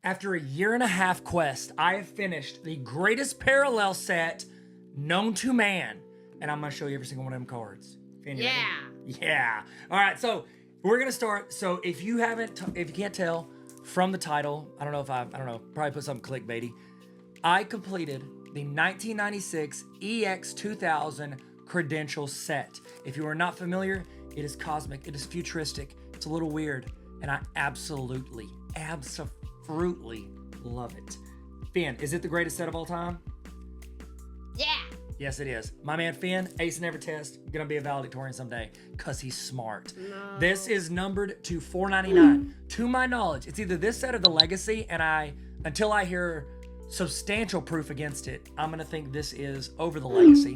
After a year and a half quest, I have finished the greatest parallel set known to man. And I'm going to show you every single one of them cards. Finn, you ready? Yeah. All right, so we're going to start. So if you can't tell from the title, I don't know, probably put something clickbaity. I completed the 1996 EX 2000 credential set. If you are not familiar, it is cosmic, it is futuristic, it's a little weird, and I absolutely love it. Finn, is it the greatest set of all time? Yeah. Yes, it is. My man Finn, ace in every test, gonna be a valedictorian someday, because he's smart. No. This is numbered to 499. To my knowledge, it's either this set or the Legacy, and until I hear substantial proof against it, I'm gonna think this is over the Legacy.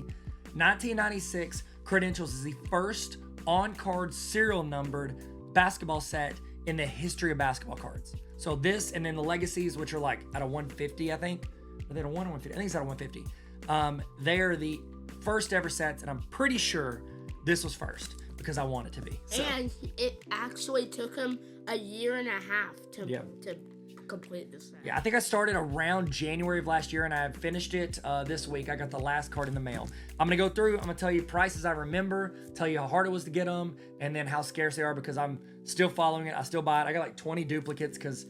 1996 Credentials is the first on-card serial numbered basketball set in the history of basketball cards. So this, and then the Legacies, which are like out of 150, I think. Are they out of 1 or 150? I think it's out of 150. They are the first ever sets, and I'm pretty sure this was first because I want it to be. So. And it actually took him a year and a half to complete this set. Yeah, I think I started around January of last year, and I have finished it this week. I got the last card in the mail. I'm going to go through, I'm going to tell you prices I remember, tell you how hard it was to get them, and then how scarce they are because I'm still following it. I still buy it. I got like 20 duplicates because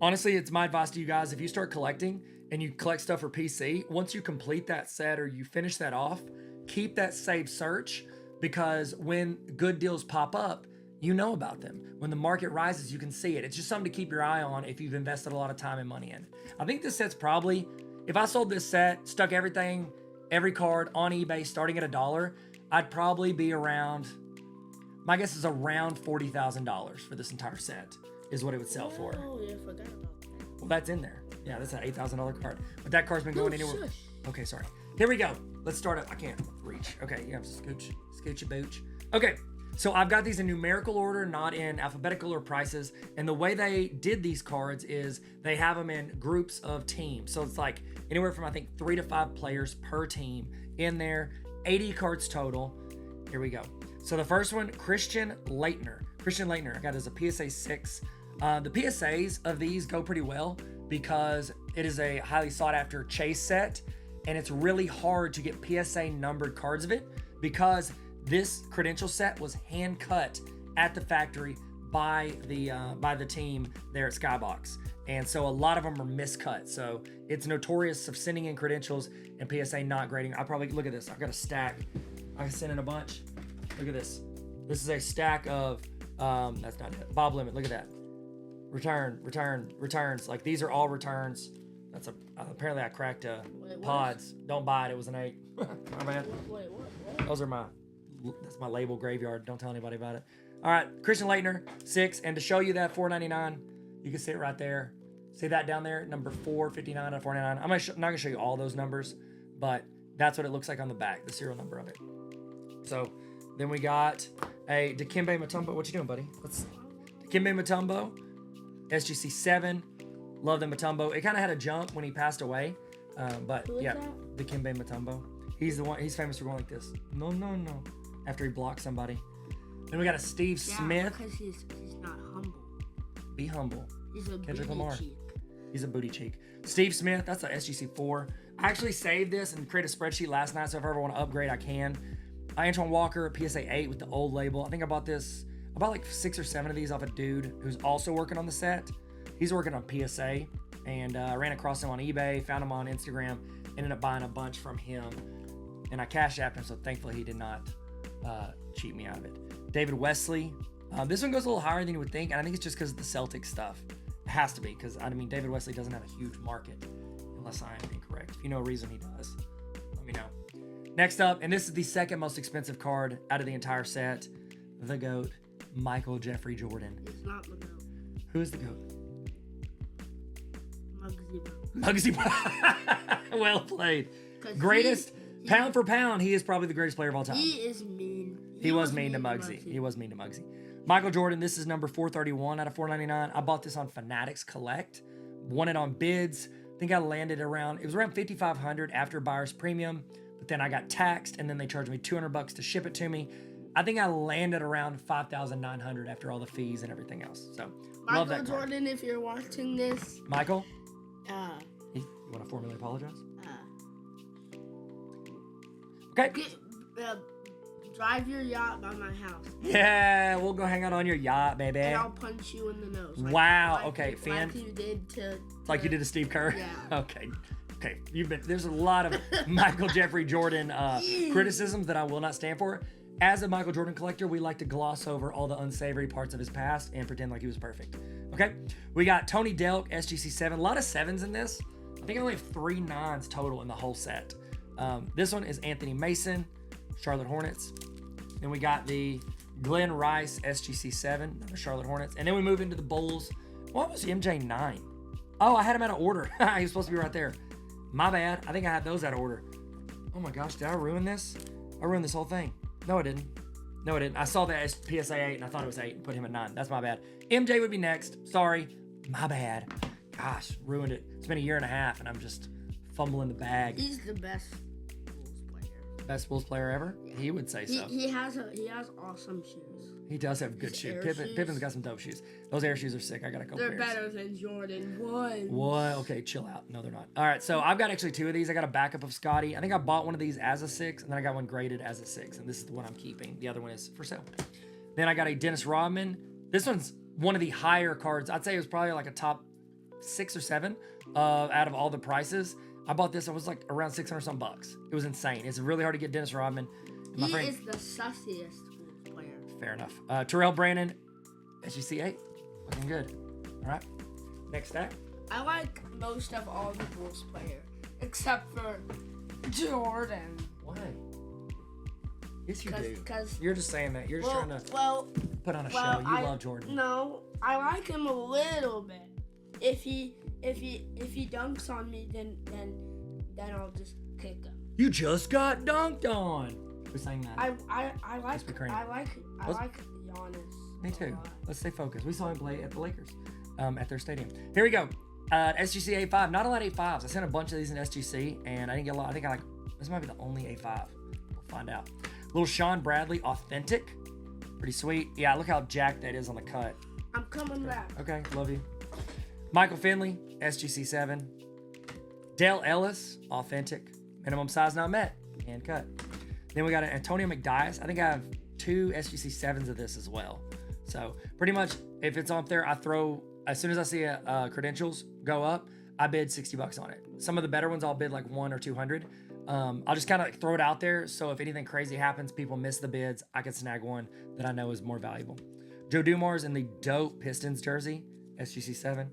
honestly, it's my advice to you guys. If you start collecting and you collect stuff for PC, once you complete that set or you finish that off, keep that saved search because when good deals pop up, you know about them. When the market rises, you can see it. It's just something to keep your eye on if you've invested a lot of time and money in. I think this set's probably, if I sold this set, stuck everything, every card on eBay starting at $1, I'd probably be around, my guess is around $40,000 for this entire set is what it would sell for. Oh, yeah, I forgot about that. Well, that's in there. Yeah, that's an $8,000 card. But that card's been going anywhere. Shush. Okay, sorry. Here we go. Let's start it. I can't reach. Okay, you have to scooch a booch. Okay, so I've got these in numerical order, not in alphabetical or prices. And the way they did these cards is they have them in groups of teams. So it's like anywhere from, I think, 3 to 5 players per team in there. 80 cards total. Here we go. So the first one, Christian Laettner. I got it as a PSA 6. The PSAs of these go pretty well because it is a highly sought after chase set, and it's really hard to get PSA numbered cards of it because this credential set was hand cut at the factory by the team there at Skybox, and so a lot of them are miscut. So it's notorious of sending in credentials and PSA not grading. I probably look at this. I've got a stack. I sent in a bunch. Look at this. This is a stack of that's not it. Bob Limit. Look at that. Returns. Like these are all returns. That's apparently I cracked pods. Don't buy it. It was an 8. My bad. Wait, what? Those are that's my label graveyard. Don't tell anybody about it. All right, Christian Laettner, 6. And to show you that $4.99, you can see it right there. See that down there, number 459 out of 499. I'm not gonna show you all those numbers, but that's what it looks like on the back, the serial number of it. So then we got a Dikembe Mutombo. What you doing, buddy? Dikembe Mutombo, SGC 7. Love the Mutombo. It kind of had a jump when he passed away, but Who is yeah, that? Dikembe Mutombo. He's the one. He's famous for going like this. No. After he blocks somebody. Then we got a Steve Smith. Because he's not humble. Be humble. He's a Kendrick booty Lamar. cheek. He's a booty cheek. Steve Smith, that's a SGC 4. I actually saved this and created a spreadsheet last night, so if I ever want to upgrade, I can. Antoine Walker, PSA 8 with the old label. I think I bought like 6 or 7 of these off a dude who's also working on the set. He's working on PSA, and I ran across him on eBay, found him on Instagram, ended up buying a bunch from him, and I cashed after him, so thankfully he did not cheat me out of it. David Wesley. This one goes a little higher than you would think, and I think it's just because of the Celtics stuff. It has to be, because, I mean, David Wesley doesn't have a huge market, unless I am incorrect. If you know a reason he does, let me know. Next up, and this is the second most expensive card out of the entire set, the GOAT, Michael Jeffrey Jordan. He's not the GOAT. Who is the GOAT? Muggsy. Well played. Greatest, pound for pound, he is probably the greatest player of all time. He is mean. He was mean to Muggsy. He was mean to Muggsy. Michael Jordan, this is number 431 out of 499. I bought this on Fanatics Collect. Won it on bids. I think I landed around, it was around $5,500 after buyer's premium, but then I got taxed, and then they charged me $200 to ship it to me. I think I landed around 5,900 after all the fees and everything else. So love that card. Jordan, if you're watching this, Michael. You want to formally apologize? Okay. Drive your yacht by my house. Yeah, we'll go hang out on your yacht, baby. And I'll punch you in the nose. Wow. Okay, Finn. Like you did to like you did to Steve Kerr. Yeah. Okay. There's a lot of Michael Jeffrey Jordan criticisms that I will not stand for. As a Michael Jordan collector, we like to gloss over all the unsavory parts of his past and pretend like he was perfect. Okay. We got Tony Delk, SGC 7. A lot of 7s in this. I think I only have 3 9s total in the whole set. This one is Anthony Mason, Charlotte Hornets. Then we got the Glenn Rice SGC 7, another Charlotte Hornets. And then we move into the Bulls. What was MJ 9? Oh, I had him out of order. He was supposed to be right there. My bad. I think I had those out of order. Oh my gosh, did I ruin this? I ruined this whole thing. No, I didn't. I saw that as PSA 8 and I thought it was 8 and put him at 9. That's my bad. MJ would be next. Sorry. My bad. Gosh, ruined it. It's been a year and a half and I'm just fumbling the bag. He's the best Bulls player. Best Bulls player ever? Yeah. He would say so. He has awesome shoes. He does have good shoes. Pippen's got some dope shoes. Those Air shoes are sick. I got a couple They're pairs. better than Jordan 1. What? Okay, chill out. No, they're not. All right, so I've got actually 2 of these. I got a backup of Scotty. I think I bought one of these as a 6, and then I got one graded as a 6, and this is the one I'm keeping. The other one is for sale. Then I got a Dennis Rodman. This one's one of the higher cards. I'd say it was probably like a top 6 or 7 out of all the prices. I bought this. It was like around 600 some bucks. It was insane. It's really hard to get Dennis Rodman. He is the sussiest player. Fair enough. Terrell Brandon, SGC 8. Looking good. All right. Next stack. I like most of all the Bulls players, except for Jordan. Why? Yes, you do. Because you're just saying that. You're just trying to put on a show. You love Jordan. No, I like him a little bit. If he dunks on me, then I'll just kick him. You just got dunked on. Who's saying that? I like Giannis. Me too. Let's stay focused. We saw him play at the Lakers, at their stadium. Here we go. SGC A5. Not a lot of A5s. I sent a bunch of these in SGC, and I didn't get a lot. I think this might be the only A5. We'll find out. Little Sean Bradley, authentic. Pretty sweet. Yeah, look how jacked that is on the cut. I'm coming back. Okay, love you. Michael Finley, SGC 7. Dale Ellis, authentic. Minimum size not met. Hand cut. Then we got an Antonio McDyess. I think I have 2 SGC 7s of this as well. So pretty much if it's on there, I throw, as soon as I see credentials go up, I bid $60 on it. Some of the better ones I'll bid like 100 or 200. I'll just kind of throw it out there. So if anything crazy happens, people miss the bids, I can snag one that I know is more valuable. Joe Dumars in the dope Pistons jersey, SGC 7.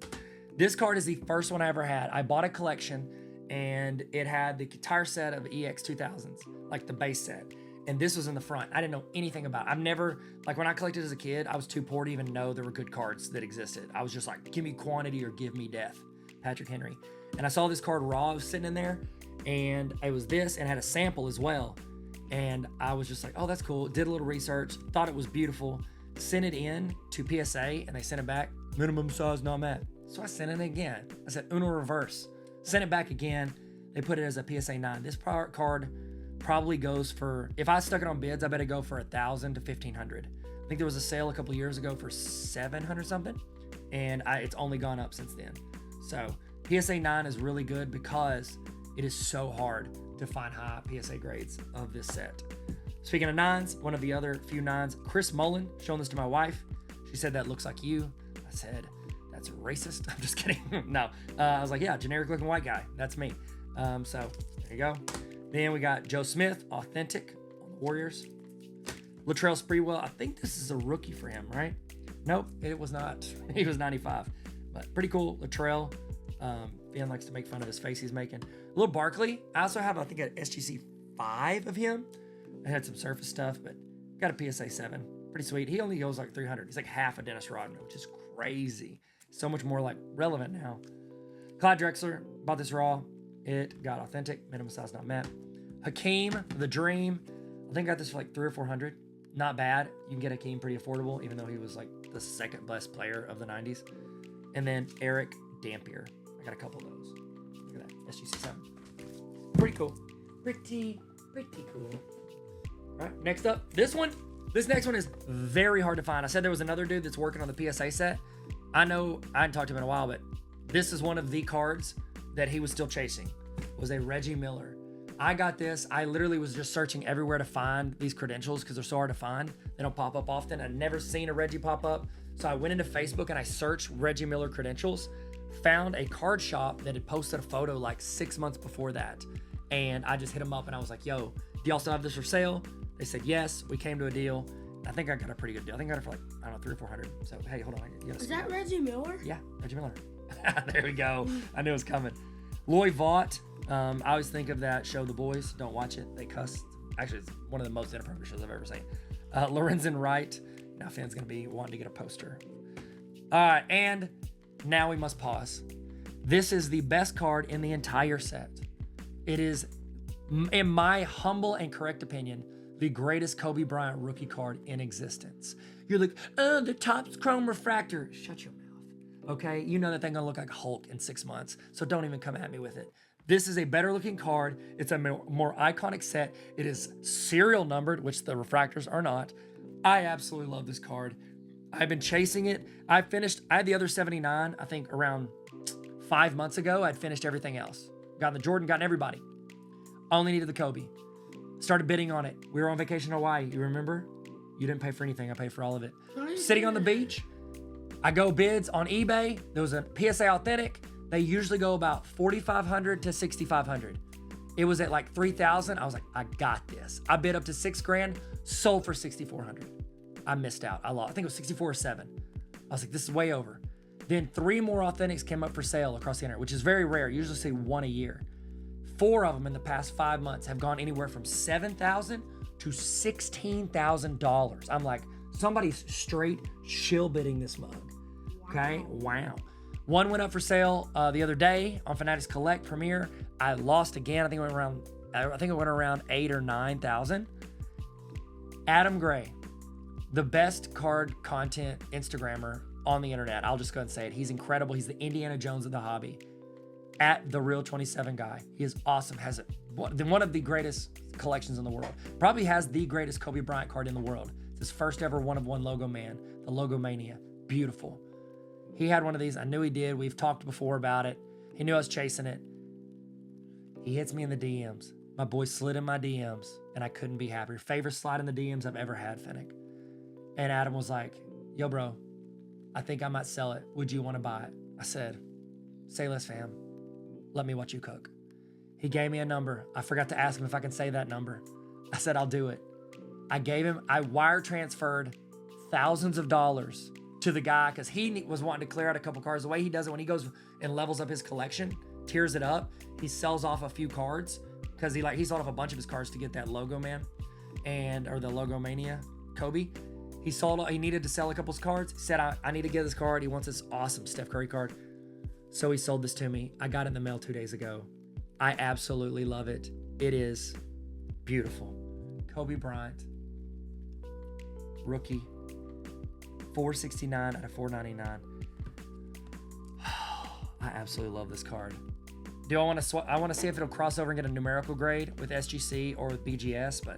This card is the first one I ever had. I bought a collection and it had the entire set of EX 2000s, like the base set. And this was in the front. I didn't know anything about it. I've never, like when I collected as a kid, I was too poor to even know there were good cards that existed. I was just like, give me quantity or give me death. Patrick Henry. And I saw this card raw was sitting in there and it was this and had a sample as well. And I was just like, oh, that's cool. Did a little research, thought it was beautiful, sent it in to PSA and they sent it back. Minimum size not met. So I sent it again. I said, Uno reverse. Sent it back again. They put it as a PSA 9. This card probably goes for, if I stuck it on bids, I bet it go for $1,000 to $1,500. I think there was a sale a couple years ago for $700 something, and it's only gone up since then. So PSA 9 is really good because it is so hard to find high PSA grades of this set. Speaking of 9s, one of the other few 9s, Chris Mullen, showing this to my wife. She said, that looks like you. I said, that's racist. I'm just kidding. No. I was like, yeah, generic looking white guy. That's me. So there you go. Then we got Joe Smith, authentic on the Warriors. Latrell Sprewell, I think this is a rookie for him, right? Nope, it was not. He was 95. But pretty cool. Latrell. Ben likes to make fun of his face he's making. A little Barkley. I also have, I think, an SGC 5 of him. I had some surface stuff, but got a PSA 7. Pretty sweet. He only goes like 300. He's like half a Dennis Rodman, which is crazy. So much more like relevant now. Clyde Drexler, bought this raw. It got authentic. Minimum size not met. Hakeem, the Dream. I think I got this for like 300 or 400. Not bad. You can get Hakeem pretty affordable, even though he was like the second best player of the 90s. And then Eric Dampier. I got a couple of those. Look at that. SGC 7. Pretty cool. Pretty cool. All right, next up, this one. This next one is very hard to find. I said there was another dude that's working on the PSA set. I know I hadn't talked to him in a while, but this is one of the cards that he was still chasing. Was a Reggie Miller. I got this. I literally was just searching everywhere to find these credentials because they're so hard to find. They don't pop up often. I'd never seen a Reggie pop up. So I went into Facebook and I searched Reggie Miller credentials, found a card shop that had posted a photo like 6 months before that. And I just hit them up and I was like, yo, do y'all still have this for sale? They said, yes. We came to a deal. I think I got a pretty good deal. I think I got it for like, I don't know, 300 or 400. So, hey, hold on. Is that Reggie Miller? Yeah, Reggie Miller. There we go. I knew it was coming. Loy Vaught. I always think of that show, The Boys. Don't watch it. They cuss. Actually, it's one of the most inappropriate shows I've ever seen. Lorenzen Wright. Now, Finn's going to be wanting to get a poster. And now we must pause. This is the best card in the entire set. It is, in my humble and correct opinion, the greatest Kobe Bryant rookie card in existence. You're like, oh, the Topps Chrome Refractor. Shut your mouth. Okay? You know that thing's going to look like Hulk in 6 months, so don't even come at me with it. This is a better looking card. It's a more iconic set. It is serial numbered, which the refractors are not. I absolutely love this card. I've been chasing it. I had the other 79, I think around 5 months ago. I'd finished everything else. Gotten the Jordan, gotten everybody. Only needed the Kobe. Started bidding on it. We were on vacation in Hawaii. You remember? You didn't pay for anything. I paid for all of it. Sitting on the beach. I go bids on eBay. There was a PSA Authentic. They usually go about $4,500 to $6,500. It was at like $3,000. I was like, I got this. I bid up to $6,000, sold for $6,400. I missed out. I lost. I think it was 64 or 7. I was like, this is way over. Then 3 more Authentics came up for sale across the internet, which is very rare. Usually see 1 a year. 4 of them in the past 5 months have gone anywhere from $7,000 to $16,000. I'm like, somebody's straight shill bidding this mug. Okay, wow. One went up for sale the other day on Fanatics Collect Premier. I lost again. I think it went around 8 or 9,000. Adam Gray, the best card content Instagrammer on the internet. I'll just go ahead and say it. He's incredible. He's the Indiana Jones of the hobby. At the Real 27 guy. He is awesome. Has one of the greatest collections in the world. Probably has the greatest Kobe Bryant card in the world. It's his first ever one of one logo man. The Logo Mania. Beautiful. He had one of these. I knew he did. We've talked before about it. He knew I was chasing it. He hits me in the DMs. My boy slid in my DMs, and I couldn't be happier. Favorite slide in the DMs I've ever had, Fennec. And Adam was like, yo, bro, I think I might sell it. Would you want to buy it? I said, say less, fam. Let me watch you cook. He gave me a number. I forgot to ask him if I can say that number. I said, I'll do it. I wire transferred thousands of dollars to the guy because he was wanting to clear out a couple cards. The way he does it when he goes and levels up his collection, tears it up, he sells off a few cards because he sold off a bunch of his cards to get that Logo Man or the Logo Mania Kobe. He needed to sell a couple of cards. He said, I need to get this card. He wants this awesome Steph Curry card. So he sold this to me. I got it in the mail 2 days ago. I absolutely love it. It is beautiful. Kobe Bryant, rookie, $469 out of $499. I absolutely love this card. I want to see if it'll cross over and get a numerical grade with SGC or with BGS, but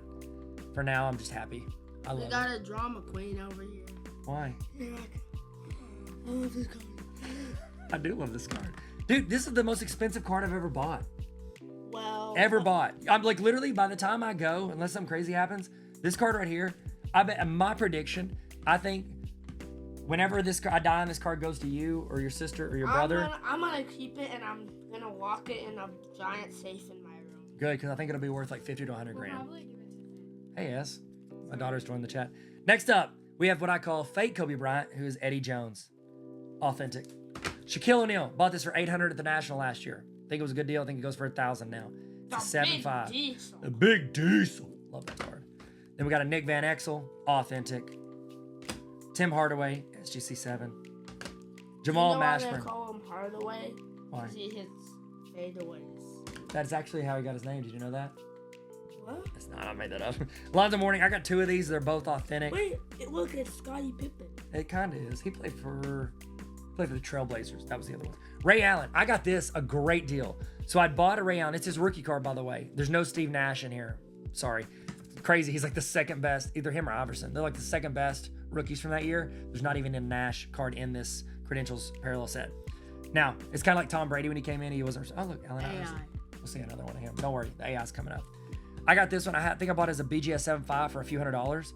for now, I'm just happy. I love it. We got a drama queen over here. Why? I love this card. I do love this card. Dude, this is the most expensive card I've ever bought. Well. Ever bought. I'm like, literally, by the time I go, unless something crazy happens, this card right here, I bet, my prediction, I think whenever I die and this card goes to you or your sister or your brother. I'm gonna keep it and I'm gonna lock it in a giant safe in my room. Good, because I think it'll be worth like 50 to 100 grand. Probably give it to Hey, yes. My daughter's joined the chat. Next up, we have what I call fake Kobe Bryant, who is Eddie Jones. Authentic. Shaquille O'Neal bought this for $800 at the National last year. Think it was a good deal. I think it goes for $1,000 now. It's a 7.5. The big diesel. Love that card. Then we got a Nick Van Exel, authentic. Tim Hardaway, SGC7. Jamal Mashburn. Why they call him Hardaway? Why? Because he hits fadeaways. That's actually how he got his name. Did you know that? What? That's not. I made that up. Lonzo Mourning. I got 2 of these. They're both authentic. Wait, look, it's Scottie Pippen. It kind of is. He played for the Trailblazers. That was the other one. Ray Allen. I got this a great deal. So I bought a Ray Allen. It's his rookie card, by the way. There's no Steve Nash in here. Sorry. crazy. He's like the second best, either him or Iverson. They're like the second best rookies from that year. There's not even a Nash card in this Credentials parallel set. Now, it's kind of like Tom Brady when he came in. He wasn't. Oh, look, Allen Iverson. We'll see another one of him. Don't worry. The AI's coming up. I got this one. I think I bought it as a BGS 7.5 for a few $100s.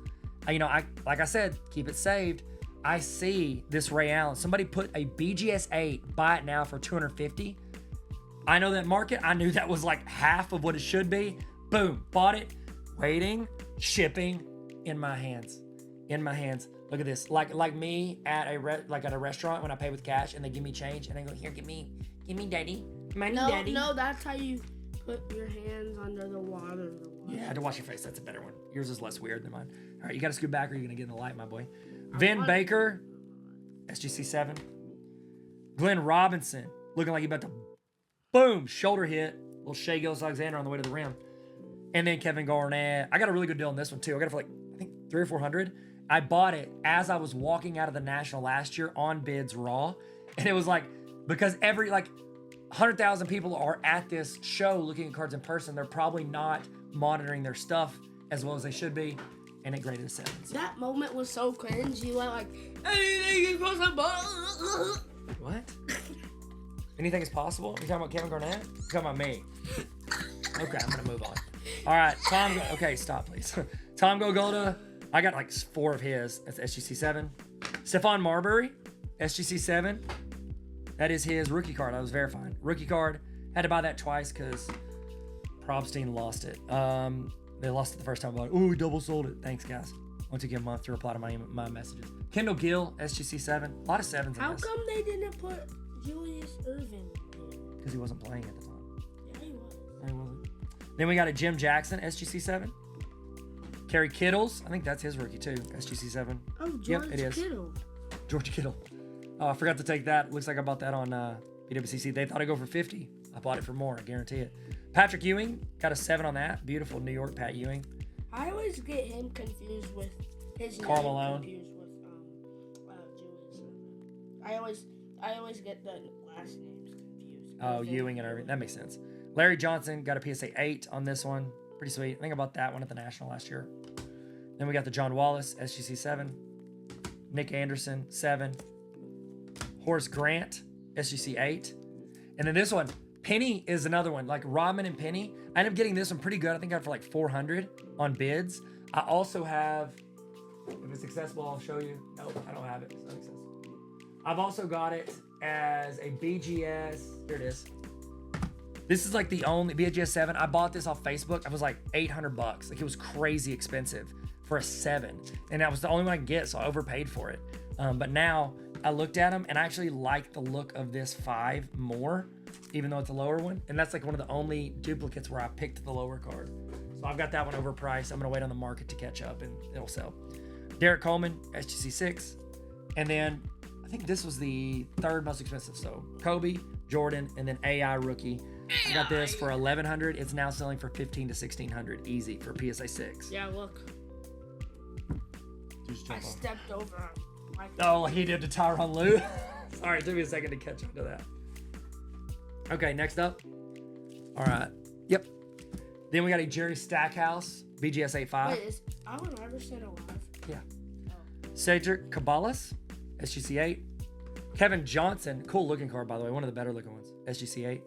You know, like I said, keep it saved. I see this Ray Allen. Somebody put a BGS 8, buy it now for $250. I know that market. I knew that was like half of what it should be. Boom, bought it. Waiting, shipping, in my hands. In my hands. Look at this. Like me at a restaurant when I pay with cash and they give me change and they go, here, give me daddy. Money, daddy. No, that's how you put your hands under the water. Yeah, I had to wash your face. That's a better one. Yours is less weird than mine. All right, you got to scoot back or you're going to get in the light, my boy. Vin Baker, SGC 7. Glenn Robinson, looking like he about to, boom, shoulder hit. Little Shea Gilgeous-Alexander on the way to the rim. And then Kevin Garnett. I got a really good deal on this one, too. I got it for like, I think, $300 or $400. I bought it as I was walking out of the National last year on bids raw. And it was like, because every, like, 100,000 people are at this show looking at cards in person. They're probably not monitoring their stuff as well as they should be. And it graded a 7. That moment was so cringe. You went like, anything is possible. What? Anything is possible? You talking about Kevin Garnett? You talking about me? Okay, I'm gonna move on. All right, Tom. Okay, stop, please. Tom Gogolda. I got like 4 of his. That's SGC 7. Stephon Marbury, SGC 7. That is his rookie card. I was verifying. Rookie card. Had to buy that twice because Probstein lost it. They lost it the first time I bought it. Ooh, we double sold it. Thanks, guys. Once you get a month to reply to my messages. Kendall Gill, SGC 7. A lot of 7s in this. How come they didn't put Julius Erving? Because he wasn't playing at the time. Yeah, he was. No, he wasn't. Then we got a Jim Jackson, SGC 7. Kerry Kittles. I think that's his rookie too. SGC 7. Oh, George Yep, it is. Kittle. George Kittle. Oh, I forgot to take that. Looks like I bought that on BWCC. They thought I'd go for 50. I bought it for more. I guarantee it. Patrick Ewing. Got a 7 on that. Beautiful New York Pat Ewing. I always get him confused with his Karl name Malone. confused with Julius Erving. I always get the last names confused. Oh, Ewing and Irving. That makes sense. Larry Johnson. Got a PSA 8 on this one. Pretty sweet. I think I bought that one at the National last year. Then we got the John Wallace, SGC 7. Nick Anderson, 7. Horace Grant, SGC 8. And then this one, Penny is another one. Like Rodman and Penny. I ended up getting this one pretty good. I think I got it for like 400 on bids. I also have, if it's accessible, I'll show you. Nope, I don't have it. It's not accessible. I've also got it as a BGS. Here it is. This is like the only BGS 7. I bought this off Facebook. It was like $800. Like it was crazy expensive for a 7. And that was the only one I could get, so I overpaid for it. But now I looked at them and I actually like the look of this 5 more, even though it's a lower one. And that's like one of the only duplicates where I picked the lower card. So I've got that one overpriced. I'm gonna wait on the market to catch up and it'll sell. Derek Coleman, SGC 6. And then I think this was the 3rd most expensive. So Kobe, Jordan, and then AI rookie. I got this for $1,100. It's now selling for $1,500 to $1,600 easy for PSA 6. Yeah, look. I stepped over. Oh, like he did to Tyronn Lue. Sorry, it took me a second to catch up to that. Okay, next up. All right. Yep. Then we got a Jerry Stackhouse, BGS 8.5. Wait, is Allen Iverson alive? Yeah. Oh. Cedric Cabalas, SGC 8. Kevin Johnson, cool looking card, by the way. One of the better looking ones, SGC 8.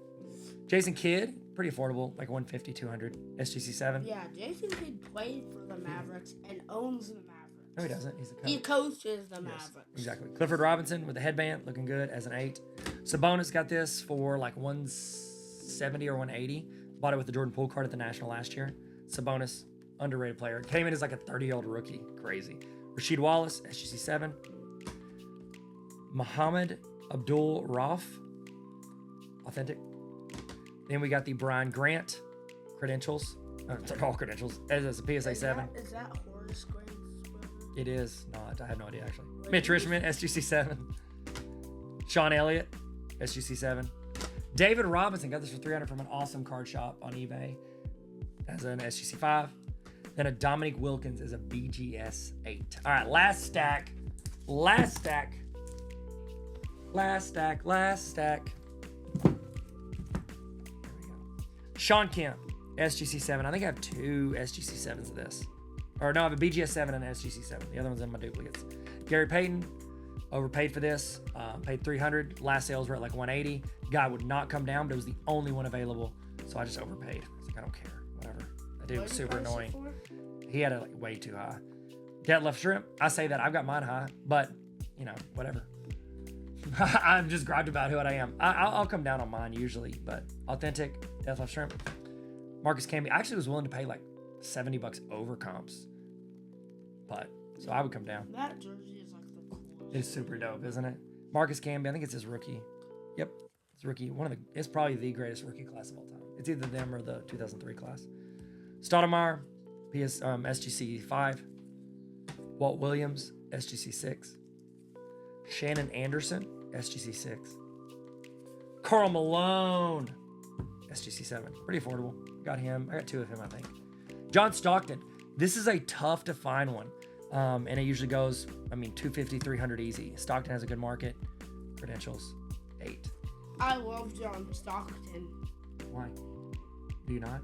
Jason Kidd, pretty affordable, like 150, 200, SGC 7. Yeah, Jason Kidd played for the Mavericks and owns the Mavericks. No, he doesn't. He's a coach. He coaches the Yes, Mavericks. exactly. Clifford Robinson with the headband, looking good as an 8. Sabonis got this for like 170 or 180. Bought it with the Jordan Poole card at the National last year. Sabonis, underrated player. Came in as like a 30-year-old rookie. Crazy. Rasheed Wallace, SGC 7. Muhammad Abdul Rauf, authentic. Then we got the Brian Grant credentials. It's like all credentials. As a PSA 7. Is that Horace Grant's brother? It is not. I have no idea, actually. Mitch Richmond, SGC 7. Sean Elliott, SGC 7. David Robinson got this for $300 from an awesome card shop on eBay as an SGC 5. Then a Dominique Wilkins as a BGS 8. All right, last stack. Last stack. Last stack. Last stack. There we go. Sean Kemp, SGC7. I think I have 2 SGC7s of this. Or no, I have a BGS7 and an SGC7. The other one's in my duplicates. Gary Payton, overpaid for this. Paid $300. Last sales were at like $180. Guy would not come down, but it was the only one available. So I just overpaid. I was like, I don't care. Whatever. That dude was super annoying. He had it like way too high. Deadlift shrimp. I say that. I've got mine high, but you know, whatever. I'm just griped about who I am. I'll come down on mine usually, but authentic deadlift shrimp. Marcus Camby. I actually was willing to pay like $70 over comps, but so I would come down. That jersey is like the coolest. It's super dope, isn't it? Marcus Camby. I think it's his rookie. Yep, it's rookie. It's probably the greatest rookie class of all time. It's either them or the 2003 class. Stoudemire, SGC 5. Walt Williams, SGC 6. Shannon Anderson, SGC 6. Karl Malone, SGC 7. Pretty affordable. Got him. I got 2 of him, I think. John Stockton. This is a tough to find one. And it usually goes, 250, 300 easy. Stockton has a good market. Credentials, 8. I love John Stockton. Why? Do you not?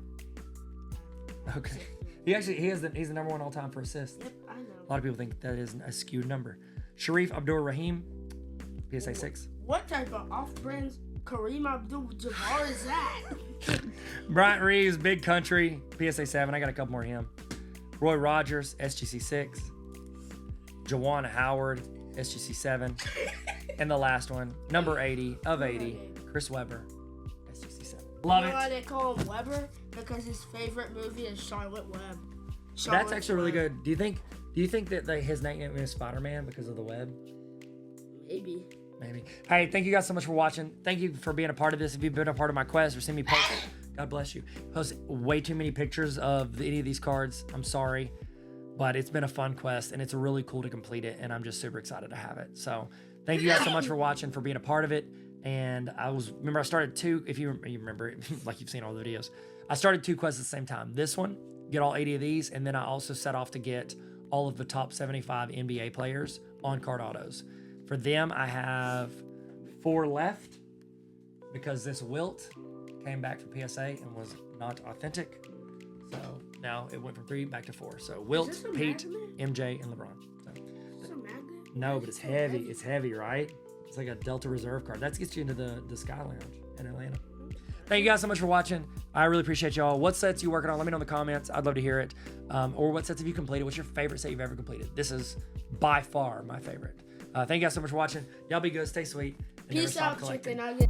Okay. He's the number 1 all time for assists. Yep, I know. A lot of people think that is a skewed number. Sharif Abdur-Rahim, PSA 6. What type of off-brand Kareem Abdul-Jabbar is that? Bryant Reeves, Big Country, PSA 7. I got a couple more of him. Roy Rogers, SGC 6. Jawan Howard, SGC 7. And the last one, number 80 of 80, Chris Webber, SGC 7. Love it. You know why they call him Webber? Because his favorite movie is Charlotte Web. That's actually really good. Do you think that his nickname is Spider-Man because of the web? Maybe. Hey, thank you guys so much for watching. Thank you for being a part of this. If you've been a part of my quest or seen me post, God bless you. Post way too many pictures of any of these cards. I'm sorry, but it's been a fun quest and it's really cool to complete it. And I'm just super excited to have it. So thank you guys so much for watching, for being a part of it. And I started 2, if you remember, like you've seen all the videos. I started 2 quests at the same time. This one, get all 80 of these. And then I also set off to get all of the top 75 NBA players on card autos. For them, I have 4 left because this Wilt came back from PSA and was not authentic. So now it went from 3 back to 4. So Wilt, Pete, MJ, and LeBron. Is this a magnet? No, but it's heavy. It's heavy, right? It's like a Delta Reserve card. That gets you into the Sky Lounge in Atlanta. Thank you guys so much for watching. I really appreciate y'all. What sets you working on? Let me know in the comments. I'd love to hear it. Or what sets have you completed? What's your favorite set you've ever completed? This is by far my favorite. Thank you guys so much for watching. Y'all be good. Stay sweet. Peace out, chicken nugget.